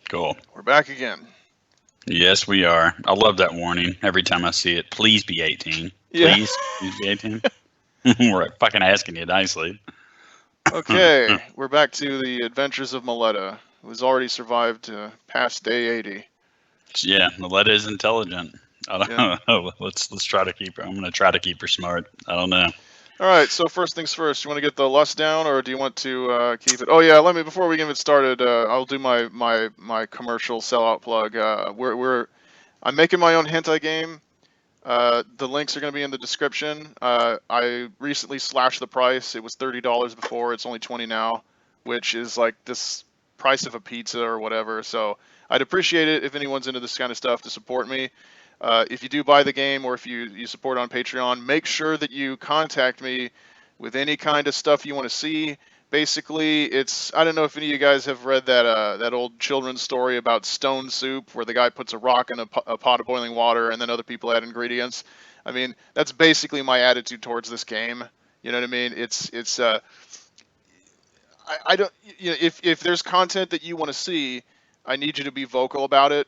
Cool. We're back again. Yes, we are. I love that warning every time I see it. Please be 18. Yeah. Please be 18. We're fucking asking you nicely. Okay, we're back to the adventures of Maletta, who's already survived past day 80. Yeah, Naletta is intelligent. I Yeah. don't know. Let's try to keep her. I'm gonna try to keep her smart. I don't know. All right. So first things first. You want to get the lust down, or do you want to keep it? Oh yeah. Let me before we get started. I'll do my commercial sellout plug. I'm making my own hentai game. The links are going to be in the description. I recently slashed the price. It was $30 before. It's only 20 now, which is like this price of a pizza or whatever. So I'd appreciate it if anyone's into this kind of stuff to support me. If you do buy the game or if you support on Patreon, make sure that you contact me with any kind of stuff you want to see. Basically, it's I don't know if any of you guys have read that old children's story about stone soup, where the guy puts a rock in a pot of boiling water, and then other people add ingredients. I mean, that's basically my attitude towards this game. You know what I mean? It's I don't if there's content that you want to see, I need you to be vocal about it.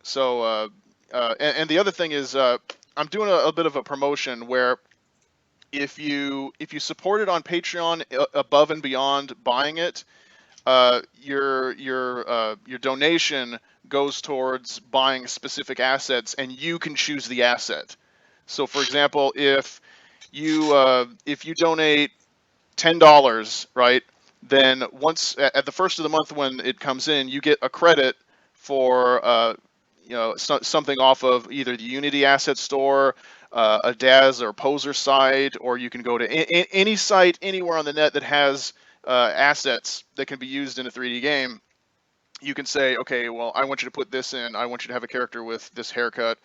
So and the other thing is I'm doing a bit of a promotion where if you support it on Patreon above and beyond buying it, your donation goes towards buying specific assets, and you can choose the asset. So, for example, if you donate $10, right, then once at the first of the month when it comes in, you get a credit for something off of either the Unity asset store, a Daz or Poser site, or you can go to any site anywhere on the net that has assets that can be used in a 3D game. You can say, okay, well, I want you to put this in. I want you to have a character with this haircut,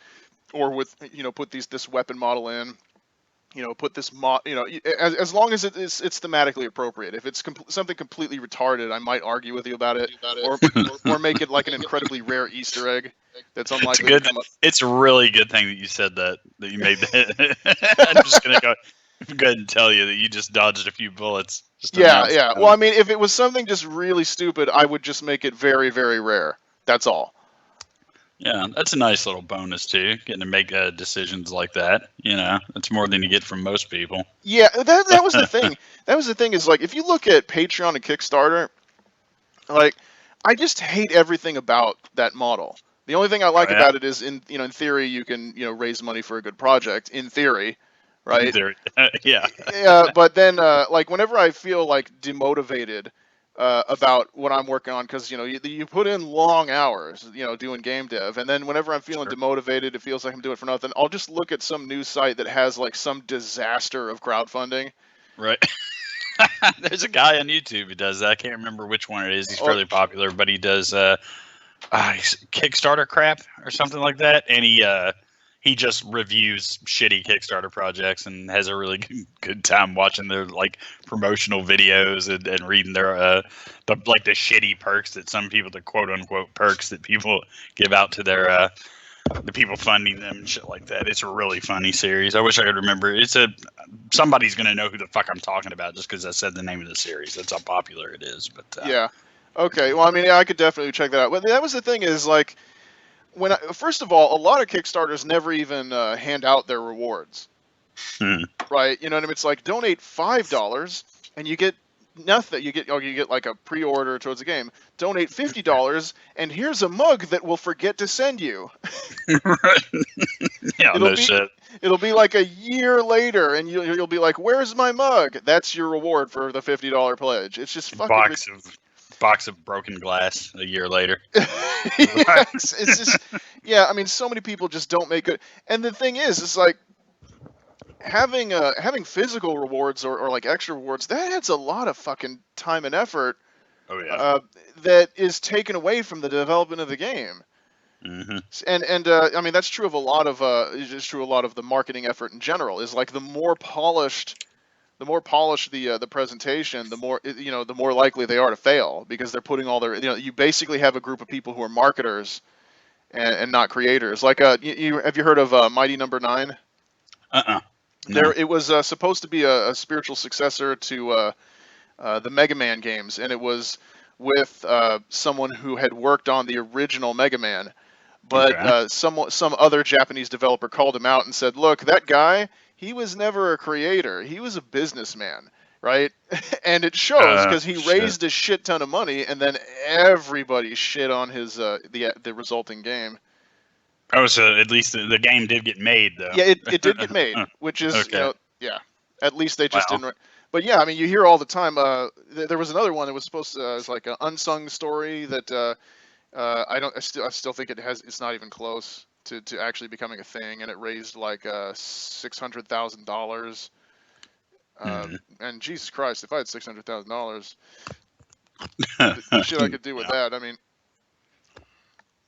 or with put this weapon model in. Put this as long as it's thematically appropriate. If it's something completely retarded, I might argue with you about it, or or make it like an incredibly rare Easter egg that's It's a unlikely to good. come up. It's a really good thing that you said that you made that. I'm just gonna go ahead and tell you that you just dodged a few bullets. Just Yeah, announced. yeah. Well, I mean, if it was something just really stupid, I would just make it very, very rare. That's all. Yeah, that's a nice little bonus too. Getting to make decisions like that. It's more than you get from most people. Yeah, that was the thing. That was the thing is like if you look at Patreon and Kickstarter, like I just hate everything about that model. The only thing I Oh like yeah, about it is in theory you can raise money for a good project in theory, right? there. Yeah, Yeah, but then like whenever I feel like demotivated about what I'm working on, because you put in long hours, doing game dev, and then whenever I'm feeling sure. demotivated, it feels like I'm doing it for nothing. I'll just look at some news site that has like some disaster of crowdfunding. Right. There's a guy on YouTube who does that. I can't remember which one it is. He's Or fairly popular, but he does Kickstarter crap or something like that, and he just reviews shitty Kickstarter projects and has a really good time watching their like promotional videos and reading their the shitty perks that some people, the quote unquote perks that people give out to their the people funding them and shit like that. It's a really funny series. I wish I could remember. Somebody's gonna know who the fuck I'm talking about just because I said the name of the series. That's how popular it is. But yeah, okay. Well, I mean, yeah, I could definitely check that out. But that was the thing is like first of all, a lot of Kickstarters never even hand out their rewards. hmm. Right? You know what I mean? It's like donate $5 and you get nothing. You get like a pre-order towards the game. Donate $50 and here's a mug that we'll forget to send you. Yeah, It'll no be shit. it'll be like a year later, and you'll be like, "Where's my mug?" That's your reward for the $50 pledge. It's just fucking. Box of broken glass a year later. Yes, it's just yeah. I mean, so many people just don't make it. And the thing is, it's like having physical rewards or like extra rewards, that adds a lot of fucking time and effort Oh yeah. that is taken away from the development of the game. hmm And I mean that's true of a lot of it's just true of a lot of the marketing effort in general. Is like the more polished the presentation, the more likely they are to fail because they're putting all their you basically have a group of people who are marketers and not creators. Like have you heard of Mighty Number Nine? No. It was supposed to be a spiritual successor to the Mega Man games, and it was with someone who had worked on the original Mega Man, but Okay. some other Japanese developer called him out and said, "Look, that guy, he was never a creator. He was a businessman." Right, and it shows because he Shit. raised a shit ton of money, and then everybody shit on his the resulting game. Oh, so at least the game did get made, though. Yeah, it did get made, which is, Okay. yeah. At least they just Wow. didn't. But yeah, I mean, you hear all the time. There was another one that was supposed to, it was like an unsung story that I still think it's not even close to actually becoming a thing, and it raised like $600,000. Hmm. And Jesus Christ, if I had $600,000, the shit I could do with that. I mean,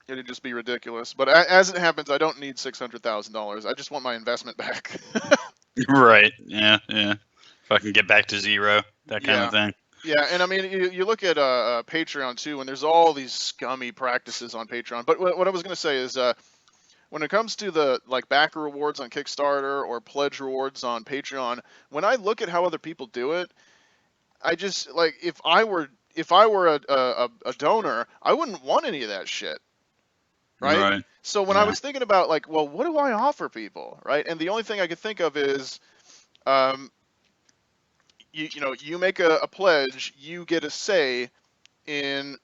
it'd just be ridiculous. But as it happens, I don't need $600,000. I just want my investment back. Right. Yeah. Yeah. If I can get back to zero, that kind Yeah. of thing. Yeah, and I mean, you look at Patreon too, and there's all these scummy practices on Patreon. But what I was going to say is, when it comes to the like backer rewards on Kickstarter or pledge rewards on Patreon, when I look at how other people do it, I just like if I were a donor, I wouldn't want any of that shit, right? Right. So when I Yeah. was thinking about like, well, what do I offer people, right? And the only thing I could think of is, um, you make a pledge, you get a say in,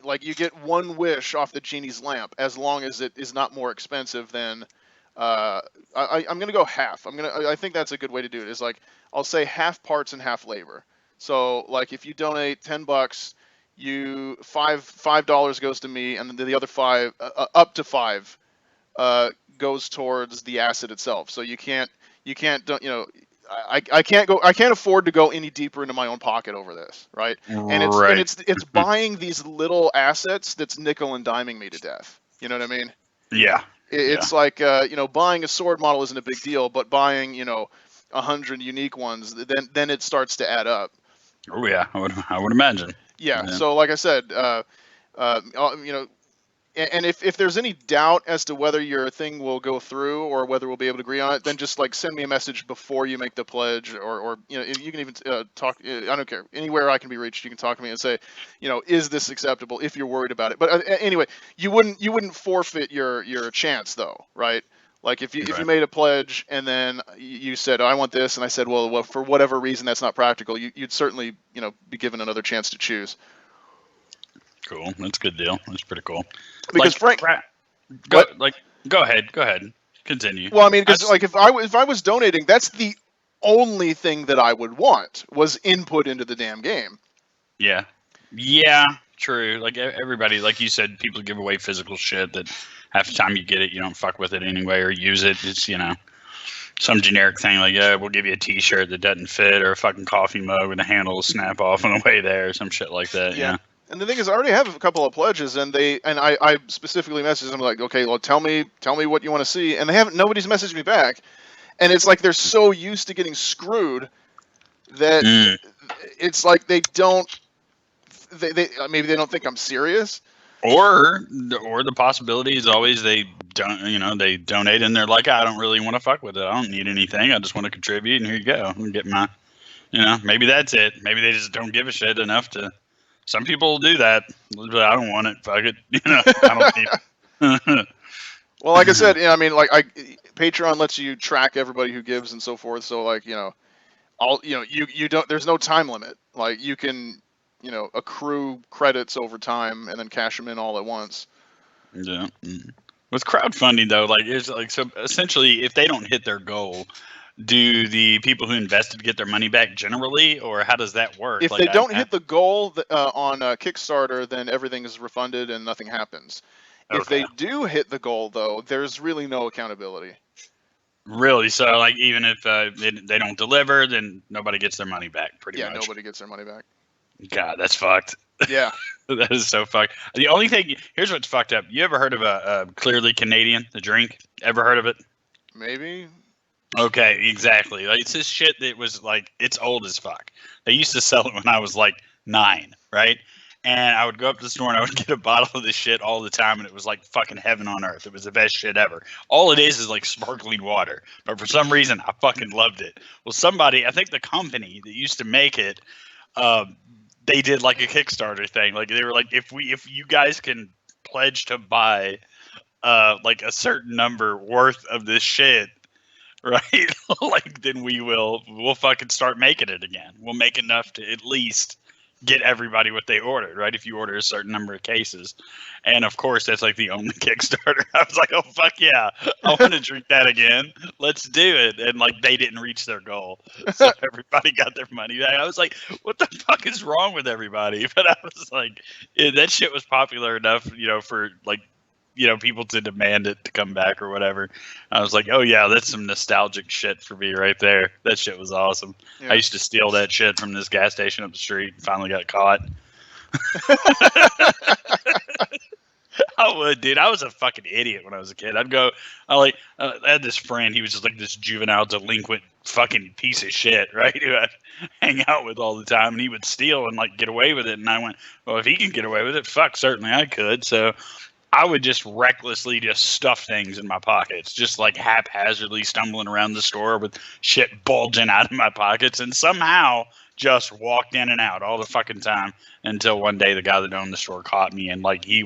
like, you get one wish off the genie's lamp as long as it is not more expensive than I'm gonna go half. I think that's a good way to do it, is like I'll say half parts and half labor. So like if you donate $10, you $5 goes to me, and then the other five, up to five, goes towards the asset itself. So you can't don't I can't afford to go any deeper into my own pocket over this, right? And Right. it's buying these little assets that's nickel and diming me to death. You know what I mean? Yeah. Yeah. It's like buying a sword model isn't a big deal, but buying 100 unique ones, then it starts to add up. Oh yeah. I would imagine. Yeah. Yeah. So like I said, you know, and if there's any doubt as to whether your thing will go through or whether we'll be able to agree on it, then just like send me a message before you make the pledge, or you can even talk. I don't care, anywhere I can be reached. You can talk to me and say, is this acceptable? If you're worried about it, but anyway, you wouldn't forfeit your chance though, right? Like if you Right. made a pledge and then you said, oh, I want this, and I said, well, for whatever reason that's not practical, you'd certainly be given another chance to choose. Cool. That's a good deal. That's pretty cool. Because Like, Frank, go what? like go ahead. Go ahead. Continue. Well, I mean, I because just like if I was donating, that's the only thing that I would want was input into the damn game. yeah. Yeah. True. Like everybody, like you said, people give away physical shit that half the time you get it, you don't fuck with it anyway or use it. It's some generic thing like, yeah, we'll give you a T-shirt that doesn't fit, or a fucking coffee mug with a handle will snap off on the way there, or some shit like that. Yeah. Yeah. And the thing is, I already have a couple of pledges, and I specifically messaged them like, okay, well, tell me what you want to see, and nobody's messaged me back, and it's like they're so used to getting screwed that Mm. it's like they don't, they maybe they don't think I'm serious. Or the possibility is always they don't, they donate and they're like, I don't really want to fuck with it. I don't need anything. I just want to contribute, and here you go. I'm get my, maybe that's it. Maybe they just don't give a shit enough to. Some people do that, but I don't want it. Fuck it. I don't need. Well, like I said, I mean, like Patreon lets you track everybody who gives and so forth. So like, all you don't. There's no time limit. Like you can, accrue credits over time and then cash them in all at once. Yeah. With crowdfunding though, like it's like, so essentially, if they don't hit their goal, do the people who invested get their money back generally, or how does that work? If Like they don't hit the goal on Kickstarter, then everything is refunded and nothing happens. If okay. they do hit the goal, though, there's really no accountability. Really? So, like, even if they don't deliver, then nobody gets their money back, pretty Yeah, much. nobody gets their money back. God, that's fucked. Yeah. That is so fucked. The only thing, here's what's fucked up. You ever heard of a Clearly Canadian, the drink? Ever heard of it? Maybe. Okay, exactly. Like, it's this shit that was like, it's old as fuck. They used to sell it when I was like 9, right? And I would go up to the store and I would get a bottle of this shit all the time, and it was like fucking heaven on earth. It was the best shit ever. All it is like sparkling water, but for some reason I fucking loved it. Well, somebody, I think the company that used to make it, they did like a Kickstarter thing. Like they were like, if you guys can pledge to buy like a certain number worth of this shit, right? Like then we'll fucking start making it again. We'll make enough to at least get everybody what they ordered, right? If you order a certain number of cases. And of course that's like the only Kickstarter. I was like, oh fuck yeah, I want to drink that again. Let's do it. And like they didn't reach their goal. So everybody got their money back. I was like, what the fuck is wrong with everybody? But I was like, that shit was popular enough, for like people to demand it to come back or whatever. I was like, oh yeah, that's some nostalgic shit for me right there. That shit was awesome. Yeah. I used to steal that shit from this gas station up the street and finally got caught. I would, dude. I was a fucking idiot when I was a kid. I had this friend. He was just like this juvenile delinquent fucking piece of shit, right? Who I'd hang out with all the time, and he would steal and like get away with it. And I went, well, if he can get away with it, fuck, certainly I could. So I would just recklessly just stuff things in my pockets, just like haphazardly stumbling around the store with shit bulging out of my pockets, and somehow just walked in and out all the fucking time until one day the guy that owned the store caught me, and like he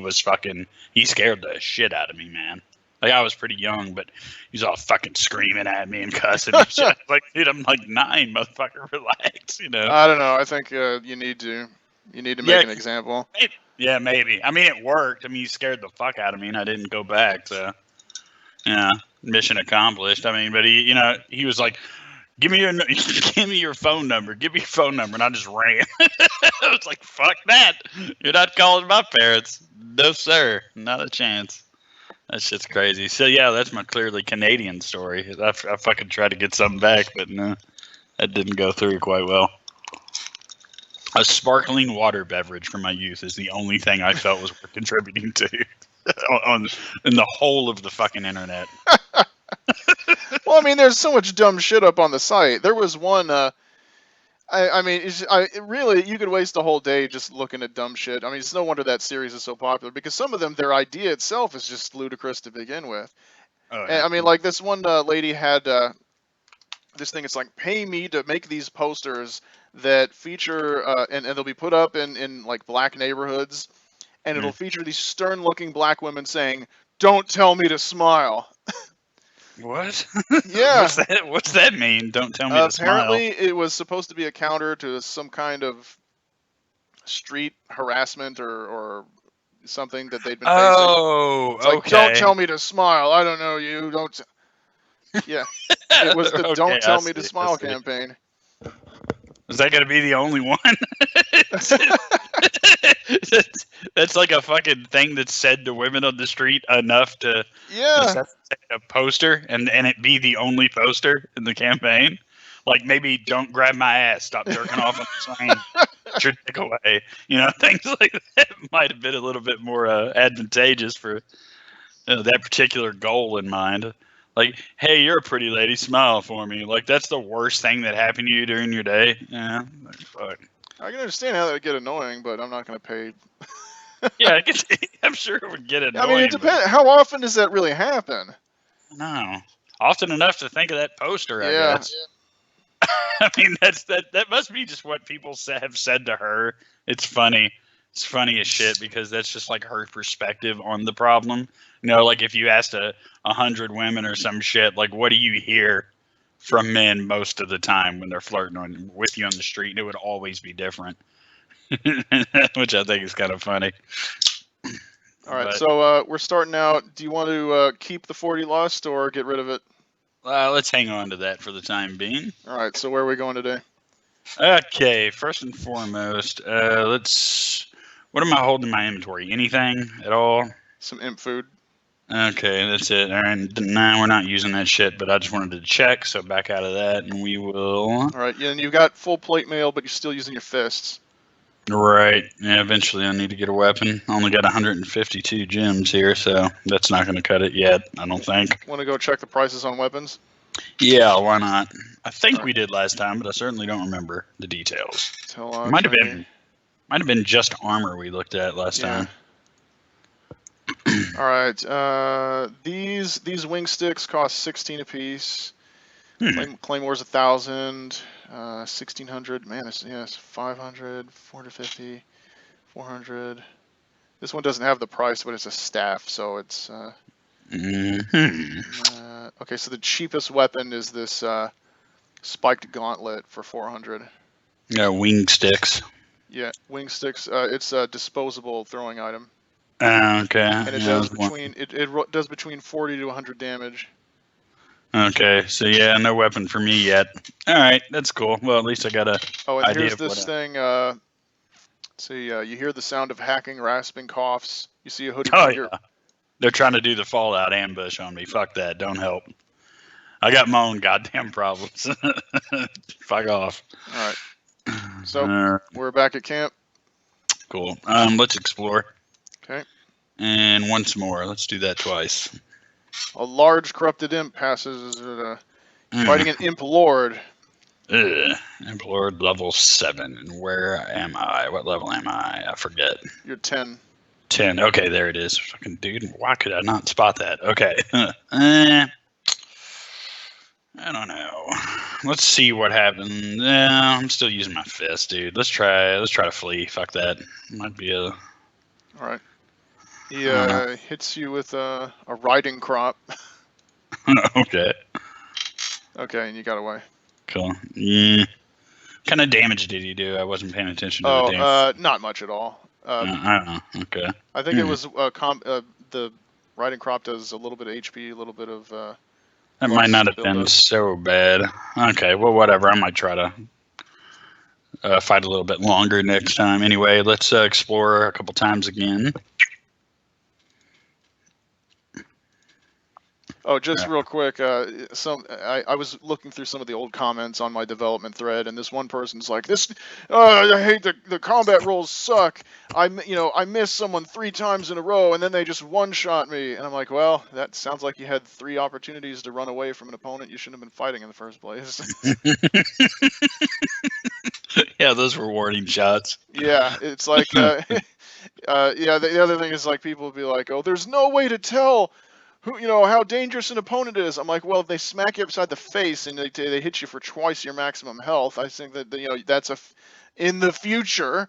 scared the shit out of me, man. Like I was pretty young, but he was all fucking screaming at me and cussing and shit. Like, dude, I'm like 9, motherfucker, relax, I don't know. I think you need to make an example. Maybe. Yeah, maybe. I mean, it worked. I mean, he scared the fuck out of me, and I didn't go back. So, yeah, mission accomplished. I mean, but he was like, give me your phone number. Give me your phone number, and I just ran. I was like, fuck that. You're not calling my parents. No, sir. Not a chance. That shit's crazy. So, yeah, that's my clearly Canadian story. I fucking tried to get something back, but no, that didn't go through quite well. A sparkling water beverage from my youth is the only thing I felt was worth contributing to in the whole of the fucking internet. Well, I mean, there's so much dumb shit up on the site. There was one. Really, you could waste a whole day just looking at dumb shit. I mean, it's no wonder that series is so popular because some of them, their idea itself is just ludicrous to begin with. Oh, yeah. And, I mean, like this one lady had this thing. It's like, pay me to make these posters that feature and they'll be put up in like black neighborhoods, and it'll feature these stern-looking black women saying, "Don't tell me to smile." What? Yeah. What's that mean? Don't tell me to smile. Apparently, it was supposed to be a counter to some kind of street harassment or something that they'd been facing. Oh, it's like, don't tell me to smile. I don't know you. Don't. Yeah. It was the "Don't Tell Me to Smile" campaign. Is that going to be the only one? That's like a fucking thing that's said to women on the street enough to a poster and it be the only poster in the campaign. Like maybe "Don't grab my ass, stop jerking off on the train, get your dick away." Things like that might have been a little bit more advantageous for that particular goal in mind. Like, hey, you're a pretty lady, smile for me. Like, that's the worst thing that happened to you during your day. Yeah, like, fuck. I can understand how that would get annoying, but I'm not going to pay. Yeah, I'm sure it would get annoying. I mean, it depends. How often does that really happen? No, often enough to think of that poster. I guess. Yeah. I mean, that must be just what people have said to her. It's funny. It's funny as shit because that's just like her perspective on the problem. Like if you asked 100 women or some shit, like what do you hear from men most of the time when they're flirting with you on the street? And it would always be different, which I think is kind of funny. All right, so we're starting out. Do you want to keep the 40 Lust or get rid of it? Let's hang on to that for the time being. All right, so where are we going today? Okay, first and foremost, what am I holding in my inventory? Anything at all? Some imp food. Okay, that's it. All right, we're not using that shit, but I just wanted to check, so back out of that, and we will... All right, yeah, and you've got full plate mail, but you're still using your fists. Right. Yeah, eventually I need to get a weapon. I only got 152 gems here, so that's not going to cut it yet, I don't think. Want to go check the prices on weapons? Yeah, why not? I think we did last time, but I certainly don't remember the details. Might have been just armor we looked at last time. All right. These wing sticks cost 16 apiece. Claymore's 1,000, 1,600. Man, it's 500, 450, 400. This one doesn't have the price, but it's a staff, so it's. Okay, so the cheapest weapon is this spiked gauntlet for 400. Yeah, wing sticks. Yeah, wing sticks. It's a disposable throwing item. Okay. And it does it does between 40 to 100 damage. Okay, so yeah, no weapon for me yet. All right, that's cool. Well, at least I got a. Oh, and idea here's of this thing. See, you hear the sound of hacking, rasping, coughs. You see a hooded figure. Yeah. They're trying to do the Fallout ambush on me. Fuck that. Don't help. I got my own goddamn problems. Fuck off. All right. So we're back at camp. Cool. Let's explore. Okay. And once more. Let's do that twice. A large corrupted imp passes fighting an imp lord. Imp lord level 7. And where am I? What level am I? I forget. You're 10. 10. Okay, there it is. Fucking dude. Why could I not spot that? Okay. I don't know. Let's see what happened. I'm still using my fist, dude. Let's try to flee. Fuck that. Might be a. All right. He hits you with a riding crop. Okay. Okay, and you got away. Cool. Yeah. What kind of damage did he do? I wasn't paying attention to the damage. Not much at all. I don't know. Okay. I think it was the riding crop does a little bit of HP, a little bit of. That might not have been so bad. Okay, well, whatever. I might try to fight a little bit longer next time. Anyway, let's explore a couple times again. Oh, just real quick, I was looking through some of the old comments on my development thread, and this one person's like, I hate the combat rolls suck. I missed someone 3 times in a row, and then they just one-shot me. And I'm like, well, that sounds like you had 3 opportunities to run away from an opponent you shouldn't have been fighting in the first place. Yeah, those were warning shots. Yeah, it's like, the other thing is like people will be like, oh, there's no way to tell how dangerous an opponent is. I'm like, well, if they smack you upside the face and they hit you for twice your maximum health, I think that that's in the future.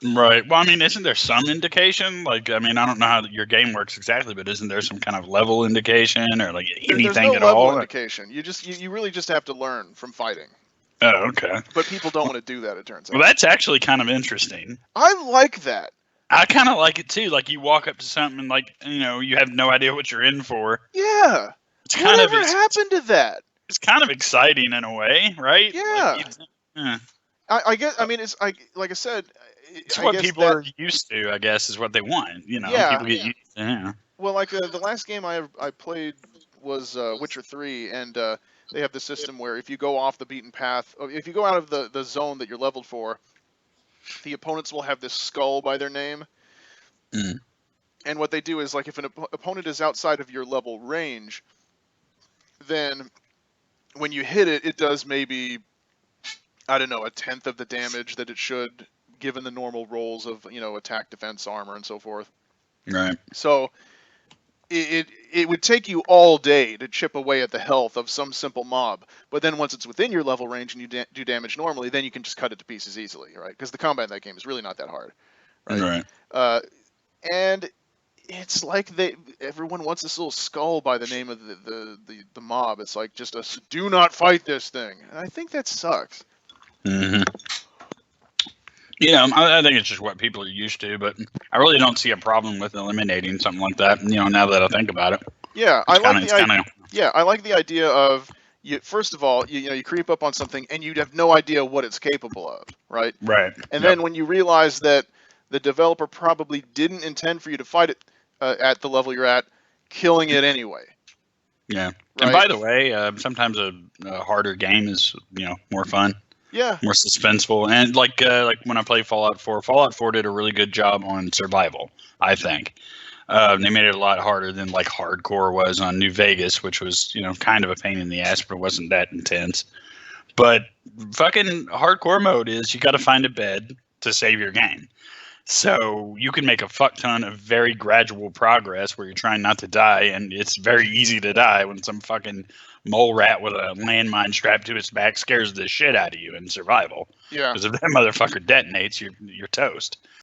Right. Well, I mean, isn't there some indication? Like, I mean, I don't know how your game works exactly, but isn't there some kind of level indication or like anything There's no at all? level indication. You really just have to learn from fighting. Oh, okay. But people don't want to do that, it turns out. Well, that's actually kind of interesting. I like that. I kind of like it too. Like you walk up to something and like, you have no idea what you're in for. Yeah. It's kind Whatever happened to that? It's kind of exciting in a way, right? Yeah. I guess. I mean, it's like I said. It's what people are used to, I guess, is what they want. Yeah. People get used to. Yeah. Well, like the last game I played was Witcher 3, and they have the system where if you go off the beaten path, if you go out of the zone that you're leveled for, the opponents will have this skull by their name. Mm. And what they do is, like, if an opponent is outside of your level range, then when you hit it, it does maybe, I don't know, 1/10 of the damage that it should, given the normal rolls of, attack, defense, armor, and so forth. Right. So it would take you all day to chip away at the health of some simple mob, but then once it's within your level range and you do damage normally, then you can just cut it to pieces easily, right? Because the combat in that game is really not that hard, right? And it's like everyone wants this little skull by the name of the mob. It's like just do not fight this thing. And I think that sucks. Mm-hmm. I think it's just what people are used to, but I really don't see a problem with eliminating something like that. Now that I think about it. Yeah, I like the idea of first of all, you creep up on something and you have no idea what it's capable of, right? Right. And then when you realize that the developer probably didn't intend for you to fight it at the level you're at, killing it anyway. Yeah. Right? And by the way, sometimes a harder game is more fun. Yeah. More suspenseful. And like when I played Fallout 4 did a really good job on survival, I think. They made it a lot harder than like hardcore was on New Vegas, which was, kind of a pain in the ass, but it wasn't that intense. But fucking hardcore mode is you got to find a bed to save your game. So you can make a fuck ton of very gradual progress where you're trying not to die, and it's very easy to die when some fucking mole rat with a landmine strapped to its back scares the shit out of you in survival. Yeah. Because if that motherfucker detonates, you're toast.